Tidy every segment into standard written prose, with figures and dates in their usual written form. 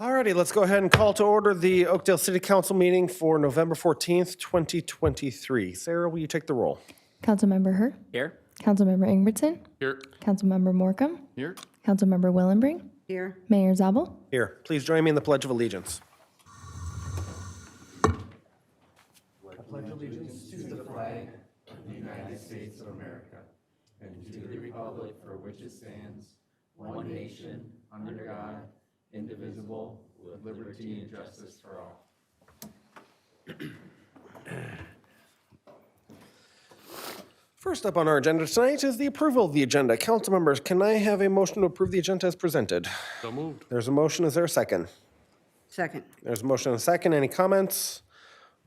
Alrighty, let's go ahead and call to order the Oakdale City Council meeting for November 14th, 2023. Sarah, will you take the roll? Councilmember Hur. Here. Councilmember Ingebrigtson. Here. Councilmember Morcomb. Here. Councilmember Willenbring. Here. Mayor Zabel. Here, please join me in the Pledge of Allegiance. First up on our agenda tonight is the approval of the agenda. Council members, can I have a motion to approve the agenda as presented? So moved. There's a motion. Is there a second? Second. There's a motion and a second. Any comments?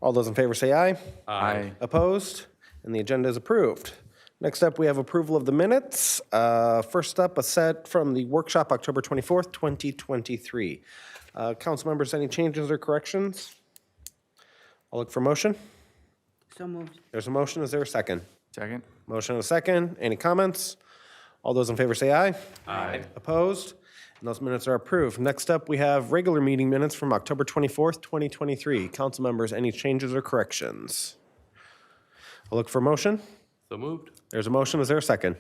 All those in favor say aye. Aye. Opposed? And the agenda is approved. Next up, we have approval of the minutes. First up, a set from the workshop, October 24th, 2023. Council members, any changes or corrections? I'll look for motion. So moved. There's a motion. Is there a second? Second. Motion and a second. Any comments? All those in favor say aye. Aye. Opposed? And those minutes are approved. Next up, we have regular meeting minutes from October 24th, 2023. Council members, any changes or corrections? I'll look for motion. So moved. There's a motion. Is there a second?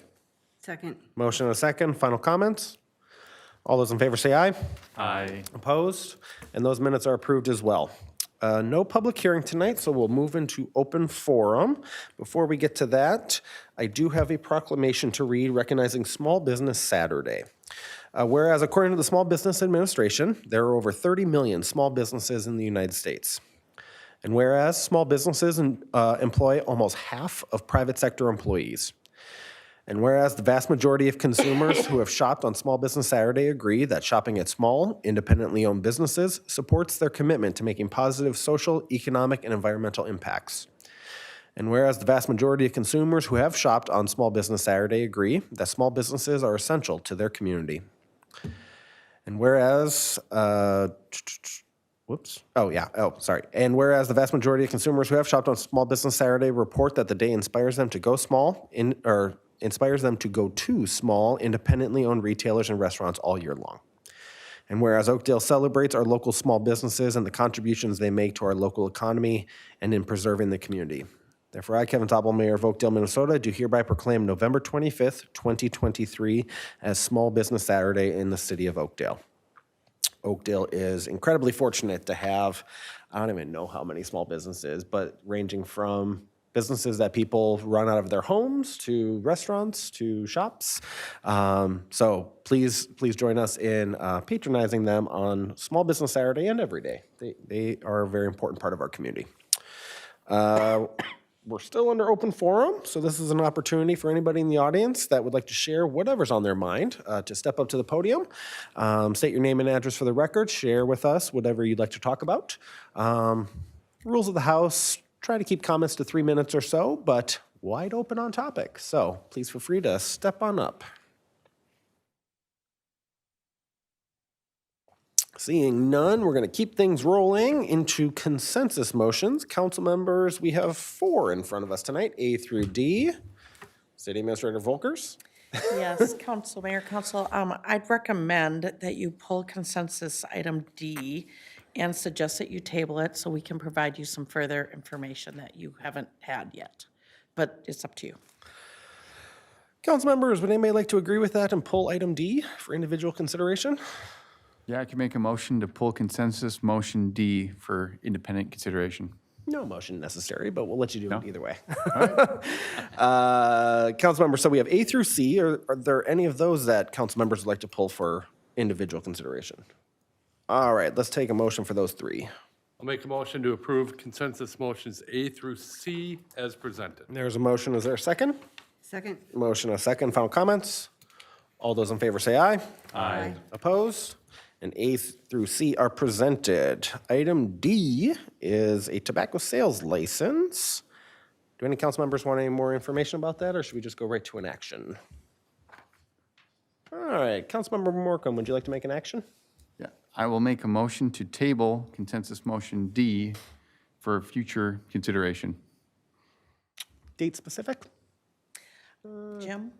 Second. Motion and a second. Final comments? All those in favor say aye. Aye. Opposed? And those minutes are approved as well. No public hearing tonight, so we'll move into open forum. Before we get to that, I do have a proclamation to read recognizing Small Business Saturday. Whereas according to the Small Business Administration, there are over 30 million small businesses in the United States. And whereas small businesses employ almost half of private sector employees. And whereas the vast majority of consumers who have shopped on Small Business Saturday agree that shopping at small, independently owned businesses supports their commitment to making positive social, economic, and environmental impacts. And whereas the vast majority of consumers who have shopped on Small Business Saturday agree that small businesses are essential to their community. And whereas, And whereas the vast majority of consumers who have shopped on Small Business Saturday report that the day inspires them to go inspires them to go to small, independently owned retailers and restaurants all year long. And whereas Oakdale celebrates our local small businesses and the contributions they make to our local economy and in preserving the community. Therefore, I, Kevin Topple, Mayor of Oakdale, Minnesota, do hereby proclaim November 25th, 2023 as Small Business Saturday in the city of Oakdale. Oakdale is incredibly fortunate to have, I don't even know how many small businesses, but ranging from businesses that people run out of their homes to restaurants to shops. So please join us in patronizing them on Small Business Saturday and every day. They are a very important part of our community. We're still under open forum, so this is an opportunity for anybody in the audience that would like to share whatever's on their mind to step up to the podium, state your name and address for the record, share with us whatever you'd like to talk about. Rules of the House, try to keep comments to 3 minutes or so, but wide open on topic. So please feel free to step on up. Seeing none, we're going to keep things rolling into consensus motions. Council members, we have 4 in front of us tonight, A through D. City Administrator Volkers. Yes, Council, Mayor, Council, I'd recommend that you pull consensus item D and suggest that you table it so we can provide you some further information that you haven't had yet. But it's up to you. Council members, would anybody like to agree with that and pull item D for individual consideration? Yeah, I can make a motion to pull consensus motion D for independent consideration. No motion necessary, but we'll let you do it either way. Council members, so we have A through C. Are there any of those that council members would like to pull for individual consideration? All right, let's take a motion for those 3. I'll make a motion to approve consensus motions A through C as presented. There's a motion. Is there a second? Second. Motion, a second. Final comments? All those in favor say aye. Aye. Opposed? And A through C are presented. Item D is a tobacco sales license. Do any council members want any more information about that, or should we just go right to an action? All right, Councilmember Morcomb, would you like to make an action? Yeah, I will make a motion to table consensus motion D for future consideration. Date specific? Jim?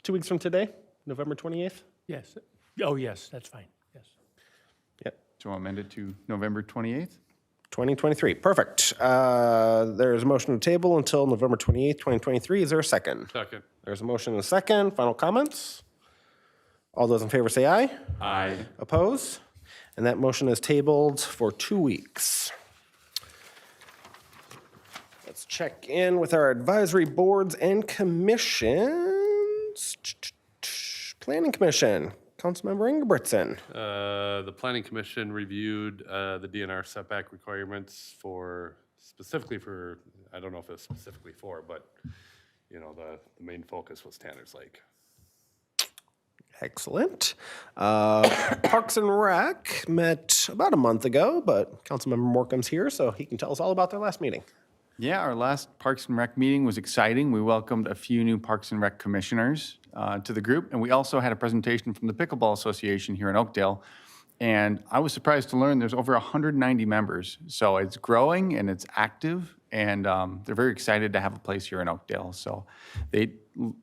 2 weeks from today, November 28th? Yes. Oh, yes, that's fine. Yes. So amend it to November 28th? 2023, perfect. There's a motion to table until November 28th, 2023. Is there a second? Second. There's a motion and a second. Final comments? All those in favor say aye. Aye. Oppose? And that motion is tabled for 2 weeks. Let's check in with our advisory boards and commissions. Planning Commission, Councilmember Ingebrigtson. The Planning Commission reviewed the DNR setback requirements specifically for, I don't know if it's specifically for, but, you know, the main focus was Tanner's Lake. Excellent. Parks and Rec met about a month ago, but Councilmember Morcomb's here, so he can tell us all about their last meeting. Yeah, our last Parks and Rec meeting was exciting. We welcomed a few new Parks and Rec commissioners to the group, and we also had a presentation from the Pickleball Association here in Oakdale. And I was surprised to learn there's over 190 members. So it's growing and it's active, and they're very excited to have a place here in Oakdale. So they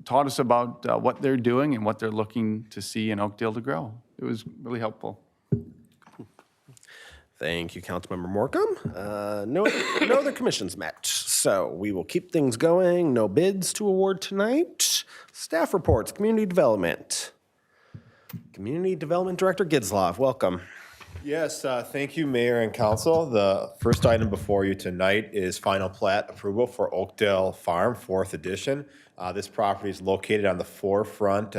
taught us about what they're doing and what they're looking to see in Oakdale to grow. It was really helpful. Thank you, Councilmember Morcomb. No other commissions met, so we will keep things going. No bids to award tonight. Staff reports, Community Development. Community Development Director Gidslov, welcome. Yes, thank you, Mayor and Council. The first item before you tonight is final plat approval for Oakdale Farm, 4th edition. This property is located on the forefront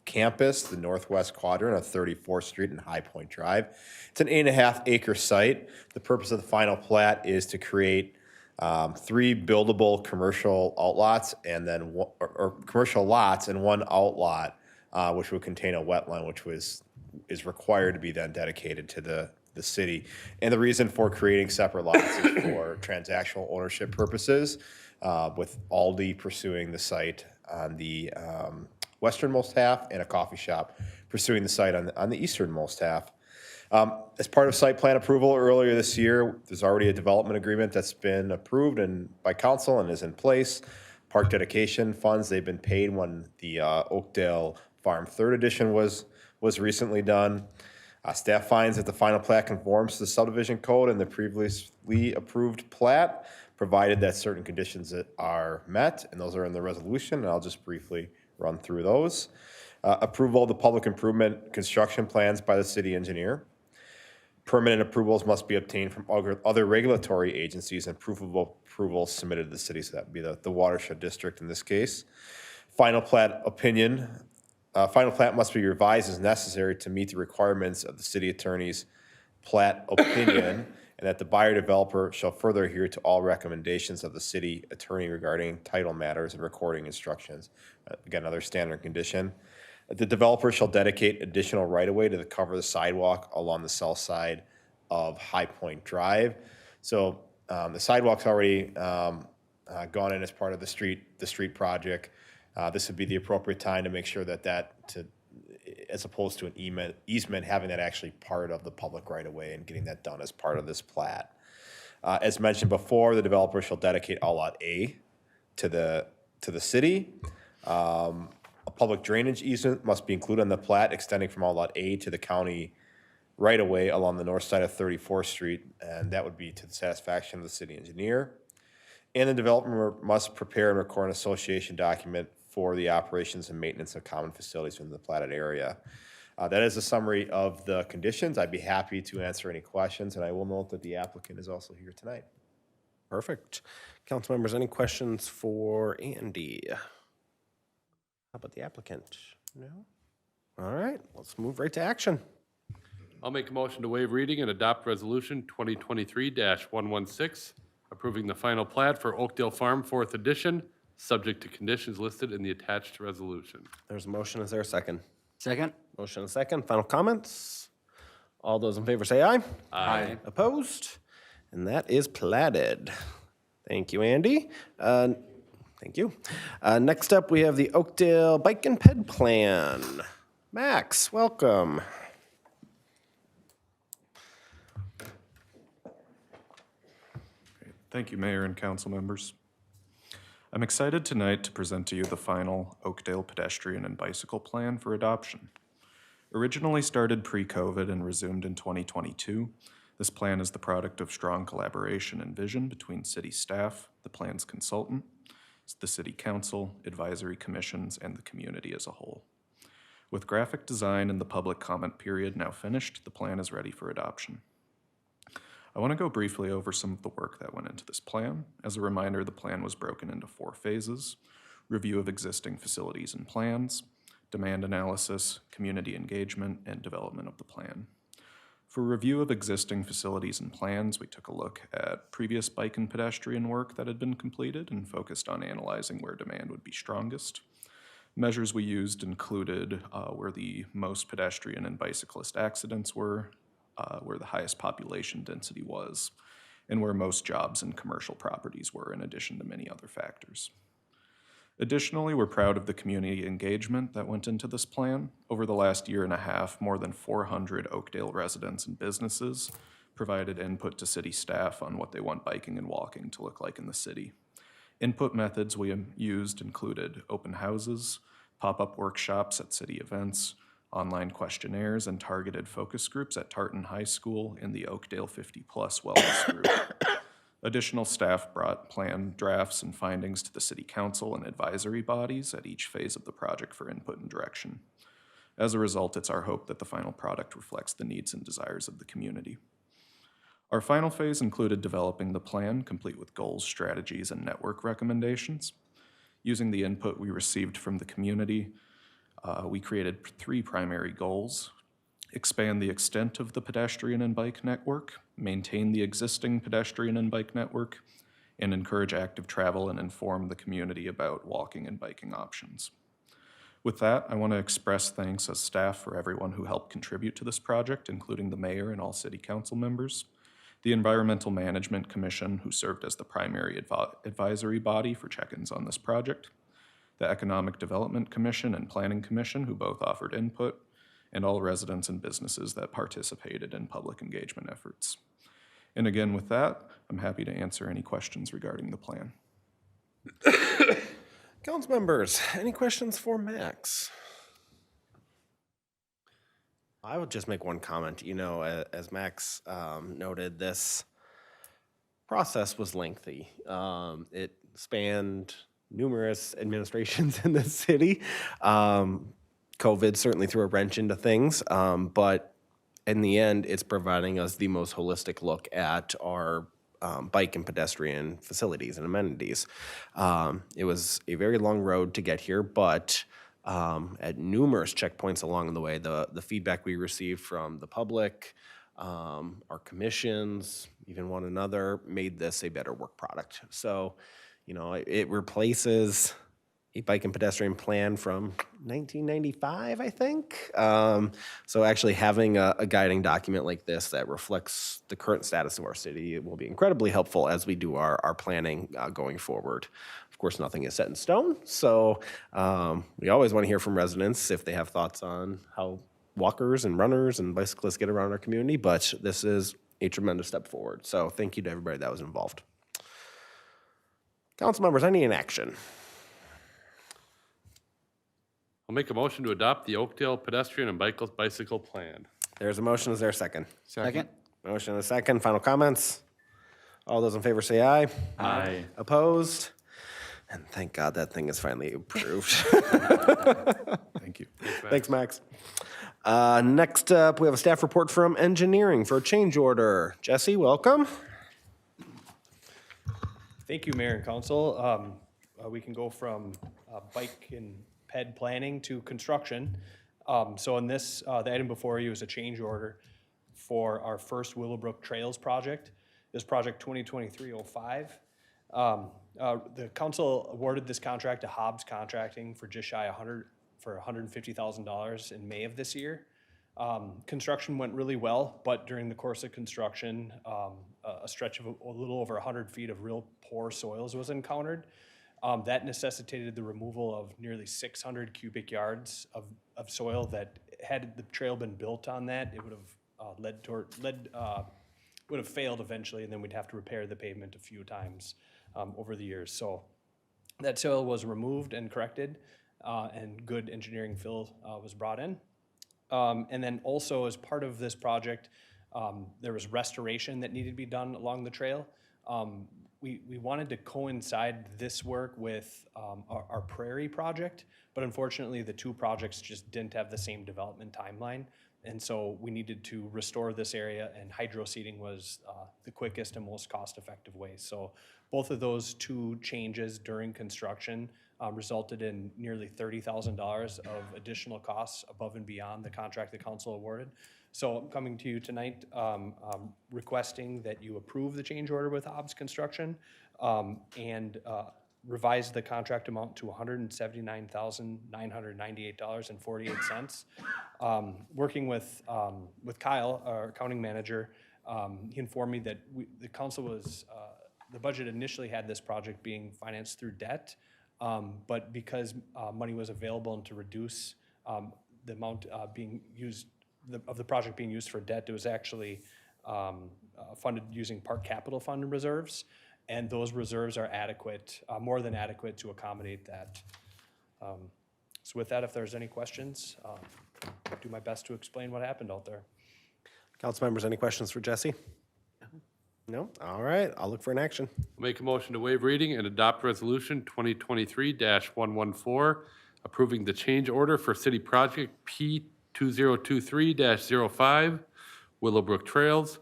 campus, the northwest quadrant of 34th Street and High Point Drive. It's an 8.5 acre site. The purpose of the final plat is to create 3 buildable commercial outlots and then or commercial lots and 1 outlot, which will contain a wetland, which is required to be then dedicated to the city. And the reason for creating separate lots is for transactional ownership purposes, with Aldi pursuing the site on the westernmost half and a coffee shop pursuing the site on the easternmost half. As part of site plan approval earlier this year, there's already a development agreement that's been approved by council and is in place. Park dedication funds, they've been paid when the Oakdale Farm 3rd edition was recently done. Staff finds that the final plat conforms to the subdivision code and the previously approved plat, provided that certain conditions that are met, and those are in the resolution, and I'll just briefly run through those. Approval of the public improvement construction plans by the city engineer. Permanent approvals must be obtained from other regulatory agencies and proof of approvals submitted to the city, so that would be the watershed district in this case. Final plat opinion. Final plat must be revised as necessary to meet the requirements of the city attorney's plat opinion, and that the buyer developer shall further adhere to all recommendations of the city attorney regarding title matters and recording instructions. Again, another standard condition. The developer shall dedicate additional right-of-way to cover the sidewalk along the south side of High Point Drive. So the sidewalk's already gone in as part of the street project. This would be the appropriate time to make sure that as opposed to an easement, having that actually part of the public right-of-way and getting that done as part of this plat. As mentioned before, the developer shall dedicate all Lot A to the city. A public drainage easement must be included on the plat extending from all Lot A to the county right-of-way along the north side of 34th Street, and that would be to the satisfaction of the city engineer. And the developer must prepare and record an association document for the operations and maintenance of common facilities in the platted area. That is a summary of the conditions. I'd be happy to answer any questions, and I will note that the applicant is also here tonight. Perfect. Council members, any questions for Andy? How about the applicant? No? All right, let's move right to action. I'll make a motion to waive reading and adopt resolution 2023-116, approving the final plat for Oakdale Farm 4th edition, subject to conditions listed in the attached resolution. There's a motion. Is there a second? Second. Motion and a second. Final comments? All those in favor say aye. Aye. Opposed? And that is platted. Thank you, Andy. Thank you. Next up, we have the Oakdale Bike and Ped Plan. Max, welcome. Thank you, Mayor and council members. I'm excited tonight to present to you the final Oakdale Pedestrian and Bicycle Plan for adoption. Originally started pre-COVID and resumed in 2022, this plan is the product of strong collaboration and vision between city staff, the plan's consultant, the city council, advisory commissions, and the community as a whole. With graphic design and the public comment period now finished, the plan is ready for adoption. I want to go briefly over some of the work that went into this plan. As a reminder, the plan was broken into 4 phases: review of existing facilities and plans, demand analysis, community engagement, and development of the plan. For review of existing facilities and plans, we took a look at previous bike and pedestrian work that had been completed and focused on analyzing where demand would be strongest. Measures we used included where the most pedestrian and bicyclist accidents were, where the highest population density was, and where most jobs and commercial properties were, in addition to many other factors. Additionally, we're proud of the community engagement that went into this plan. Over the last year and a half, more than 400 Oakdale residents and businesses provided input to city staff on what they want biking and walking to look like in the city. Input methods we used included open houses, pop-up workshops at city events, online questionnaires, and targeted focus groups at Tartan High School and the Oakdale 50+ Wellness Group. Additional staff brought plan drafts and findings to the city council and advisory bodies at each phase of the project for input and direction. As a result, it's our hope that the final product reflects the needs and desires of the community. Our final phase included developing the plan, complete with goals, strategies, and network recommendations. Using the input we received from the community, we created 3 primary goals: expand the extent of the pedestrian and bike network, maintain the existing pedestrian and bike network, and encourage active travel and inform the community about walking and biking options. With that, I want to express thanks as staff for everyone who helped contribute to this project, including the mayor and all city council members, the Environmental Management Commission, who served as the primary advisory body for check-ins on this project, the Economic Development Commission and Planning Commission, who both offered input, and all residents and businesses that participated in public engagement efforts. And again, with that, I'm happy to answer any questions regarding the plan. Council members, any questions for Max? I would just make one comment. You know, as Max noted, this process was lengthy. It spanned numerous administrations in the city. COVID certainly threw a wrench into things, but in the end, it's providing us the most holistic look at our bike and pedestrian facilities and amenities. It was a very long road to get here, but at numerous checkpoints along the way, the feedback we received from the public, our commissions, even one another, made this a better work product. So, you know, it replaces a bike and pedestrian plan from 1995, I think. So actually having a guiding document like this that reflects the current status of our city will be incredibly helpful as we do our planning going forward. Of course, nothing is set in stone, so we always want to hear from residents if they have thoughts on how walkers and runners and bicyclists get around our community, but this is a tremendous step forward. So thank you to everybody that was involved. Council members, I need an action. I'll make a motion to adopt the Oakdale Pedestrian and Bicycle Plan. There's a motion. Is there a second? Second. Motion and a second. Final comments? All those in favor say aye. Aye. Opposed? And thank God that thing is finally approved. Thank you. Thanks, Max. Next up, we have a staff report from engineering for a change order. Jesse, welcome. Thank you, Mayor and Council. We can go from bike and ped planning to construction. So in this, the item before you is a change order for our first Willowbrook Trails project. This project 2023-05. The council awarded this contract to Hobbs Contracting for just shy of $150,000 in May of this year. Construction went really well, but during the course of construction, a stretch of a little over 100 feet of real poor soils was encountered. That necessitated the removal of nearly 600 cubic yards of soil that, had the trail been built on that, it would have would have failed eventually, and then we'd have to repair the pavement a few times over the years. So that soil was removed and corrected, and good engineering fill was brought in. And then also as part of this project, there was restoration that needed to be done along the trail. We wanted to coincide this work with our Prairie project, but unfortunately the two projects just didn't have the same development timeline. And so we needed to restore this area, and hydro seeding was the quickest and most cost-effective way. So both of those two changes during construction resulted in nearly $30,000 of additional costs above and beyond the contract the council awarded. So I'm coming to you tonight requesting that you approve the change order with Hobbs Construction and revise the contract amount to $179,998.48. Working with Kyle, our accounting manager, he informed me that the council was, the budget initially had this project being financed through debt, but because money was available and to reduce the amount being used, of the project being used for debt, it was actually funded using park capital fund reserves, and those reserves are adequate, more than adequate to accommodate that. So with that, if there's any questions, I'll do my best to explain what happened out there. Council members, any questions for Jesse? No? All right, I'll look for an action. I'll make a motion to waive reading and adopt resolution 2023-114, approving the change order for city project P2023-05, Willowbrook Trails,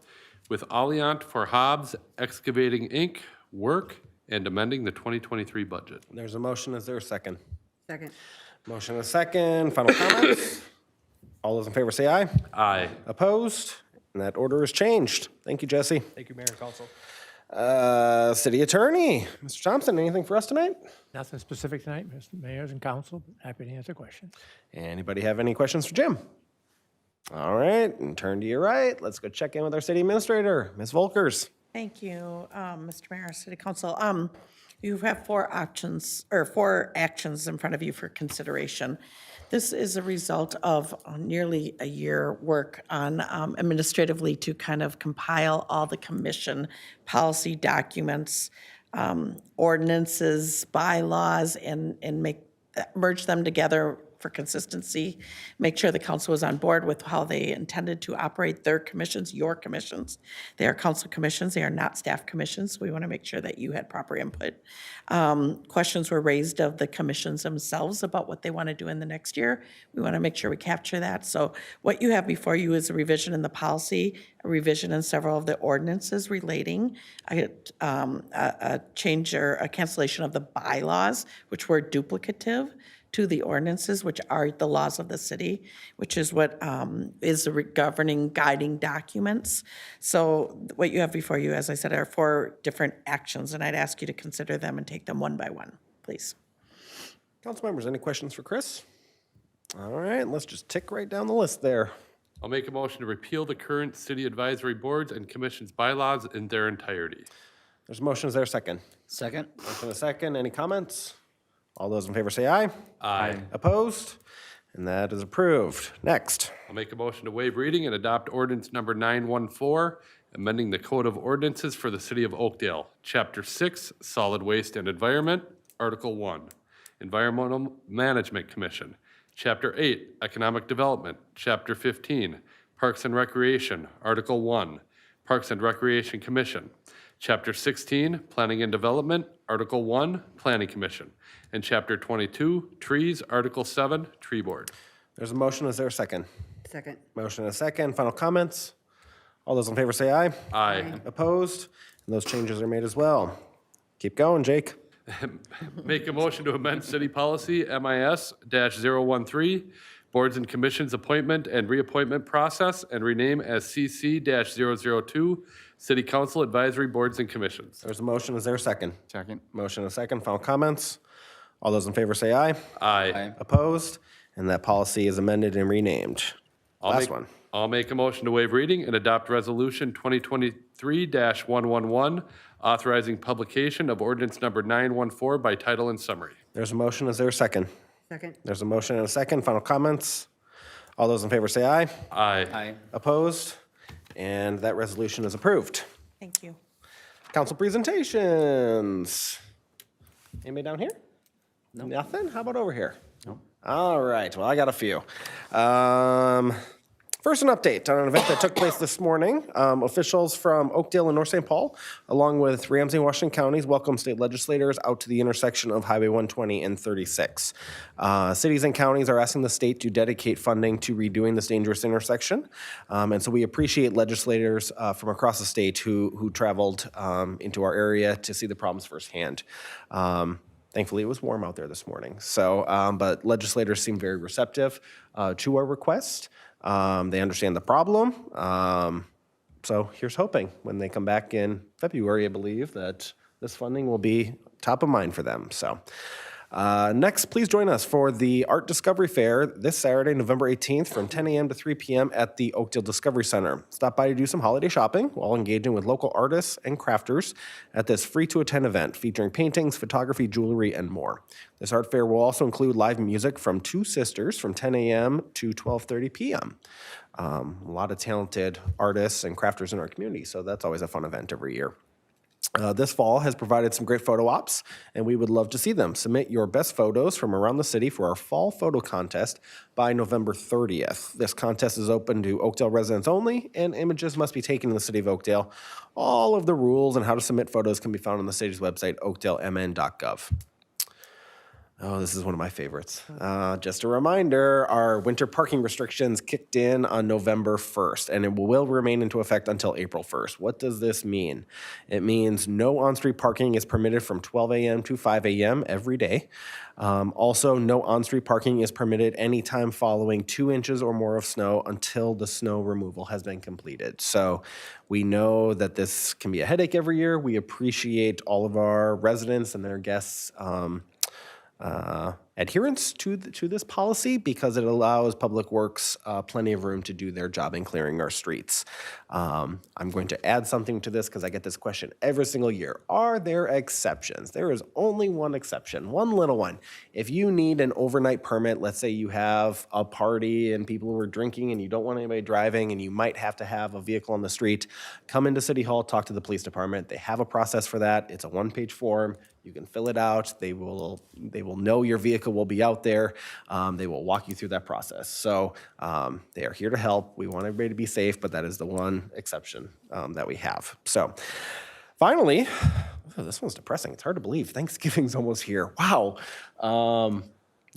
with Alliant for Hobbs Excavating, Inc. work and amending the 2023 budget. There's a motion. Is there a second? Second. Motion and a second. Final comments? All those in favor say aye. Aye. Opposed? And that order is changed. Thank you, Jesse. Thank you, Mayor and Council. City Attorney, Mr. Thompson, anything for us tonight? Nothing specific tonight, Mr. Mayors and Council, but happy to answer questions. Anybody have any questions for Jim? All right, and turn to your right. Let's go check in with our city administrator, Ms. Volkers. Thank you, Mr. Mayor, City Council. You have four actions in front of you for consideration. This is a result of nearly a year work on administratively to kind of compile all the commission policy documents, ordinances, bylaws, and merge them together for consistency, make sure the council was on board with how they intended to operate their commissions, your commissions. They are council commissions, they are not staff commissions. We want to make sure that you had proper input. Questions were raised of the commissions themselves about what they want to do in the next year. We want to make sure we capture that. So what you have before you is a revision in the policy, a revision in several of the ordinances relating, a change or a cancellation of the bylaws, which were duplicative to the ordinances, which are the laws of the city, which is what is the governing guiding documents. So what you have before you, as I said, are four different actions, and I'd ask you to consider them and take them one by one, please. Council members, any questions for Chris? All right, let's just tick right down the list there. I'll make a motion to repeal the current city advisory boards and commissions bylaws in their entirety. There's a motion. Is there a second? Second. Motion and a second. Any comments? All those in favor say aye. Aye. Opposed? And that is approved. Next. I'll make a motion to waive reading and adopt ordinance number 914, amending the Code of Ordinances for the City of Oakdale, Chapter 6, Solid Waste and Environment, Article 1, Environmental Management Commission, Chapter 8, Economic Development, Chapter 15, Parks and Recreation, Article 1, Parks and Recreation Commission, Chapter 16, Planning and Development, Article 1, Planning Commission, and Chapter 22, Trees, Article 7, Tree Board. There's a motion. Is there a second? Second. Motion and a second. Final comments? All those in favor say aye. Aye. Opposed? And those changes are made as well. Keep going, Jake. Make a motion to amend city policy MIS-013, boards and commissions appointment and reappointment process, and rename as CC-002, City Council Advisory Boards and Commissions. There's a motion. Is there a second? Second. Motion and a second. Final comments? All those in favor say aye. Aye. Opposed? And that policy is amended and renamed. Last one. I'll make a motion to waive reading and adopt resolution 2023-111, authorizing publication of ordinance number 914 by title and summary. There's a motion. Is there a second? Second. There's a motion and a second. Final comments? All those in favor say aye. Aye. Aye. Opposed? And that resolution is approved. Thank you. Council presentations. Anybody down here? Nothing? How about over here? All right, well, I got a few. First, an update on an event that took place this morning. Officials from Oakdale and North St. Paul, along with Ramsey and Washington counties, welcome state legislators out to the intersection of Highway 120 and 36. Cities and counties are asking the state to dedicate funding to redoing this dangerous intersection. And so we appreciate legislators from across the state who traveled into our area to see the problems firsthand. Thankfully, it was warm out there this morning. So, but legislators seem very receptive to our request. They understand the problem. So here's hoping when they come back in February, I believe, that this funding will be top of mind for them. So next, please join us for the Art Discovery Fair this Saturday, November 18th from 10 a.m. to 3 p.m. at the Oakdale Discovery Center. Stop by to do some holiday shopping while engaging with local artists and crafters at this free-to-attend event featuring paintings, photography, jewelry, and more. This art fair will also include live music from Two Sisters from 10 a.m. to 12:30 p.m. A lot of talented artists and crafters in our community, so that's always a fun event every year. This fall has provided some great photo ops, and we would love to see them. Submit your best photos from around the city for our fall photo contest by November 30th. This contest is open to Oakdale residents only, and images must be taken in the city of Oakdale. All of the rules and how to submit photos can be found on the city's website, oakdalemn.gov. Oh, this is one of my favorites. Just a reminder, our winter parking restrictions kicked in on November 1st, and it will remain into effect until April 1st. What does this mean? It means no on-street parking is permitted from 12 a.m. to 5 a.m. every day. Also, no on-street parking is permitted anytime following 2 inches or more of snow until the snow removal has been completed. So we know that this can be a headache every year. We appreciate all of our residents and their guests' adherence to this policy because it allows Public Works plenty of room to do their job in clearing our streets. I'm going to add something to this because I get this question every single year. Are there exceptions? There is only one exception, one little one. If you need an overnight permit, let's say you have a party and people who are drinking and you don't want anybody driving and you might have to have a vehicle on the street, come into City Hall, talk to the police department. They have a process for that. It's a one-page form. You can fill it out. They will know your vehicle will be out there. They will walk you through that process. So they are here to help. We want everybody to be safe, but that is the one exception that we have. So finally, this one's depressing. It's hard to believe. Thanksgiving's almost here. Wow.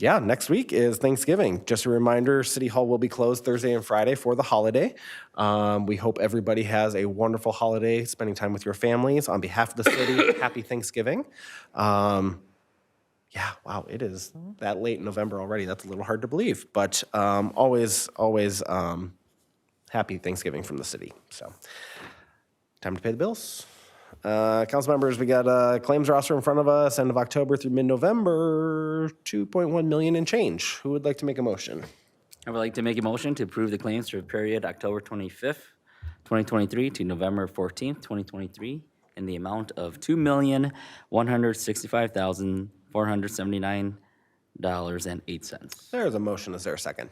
Yeah, next week is Thanksgiving. Just a reminder, City Hall will be closed Thursday and Friday for the holiday. We hope everybody has a wonderful holiday, spending time with your families. On behalf of the city, happy Thanksgiving. Yeah, wow, it is that late in November already. That's a little hard to believe, but always happy Thanksgiving from the city. So, time to pay the bills. Council members, we got a claims roster in front of us, end of October through mid-November, $2.1 million and change. Who would like to make a motion? I would like to make a motion to approve the claims for the period October 25th, 2023 to November 14th, 2023 in the amount of $2,165,479.08. There's a motion. Is there a second?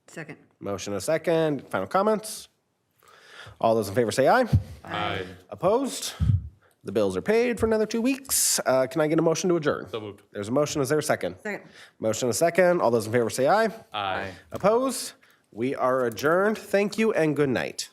Second. Motion a second. Final comments? All those in favor say aye. Aye. Opposed? The bills are paid for another 2 weeks. Can I get a motion to adjourn? So moved. There's a motion. Is there a second? Second. Motion a second. All those in favor say aye. Aye. Opposed? We are adjourned. Thank you and good night.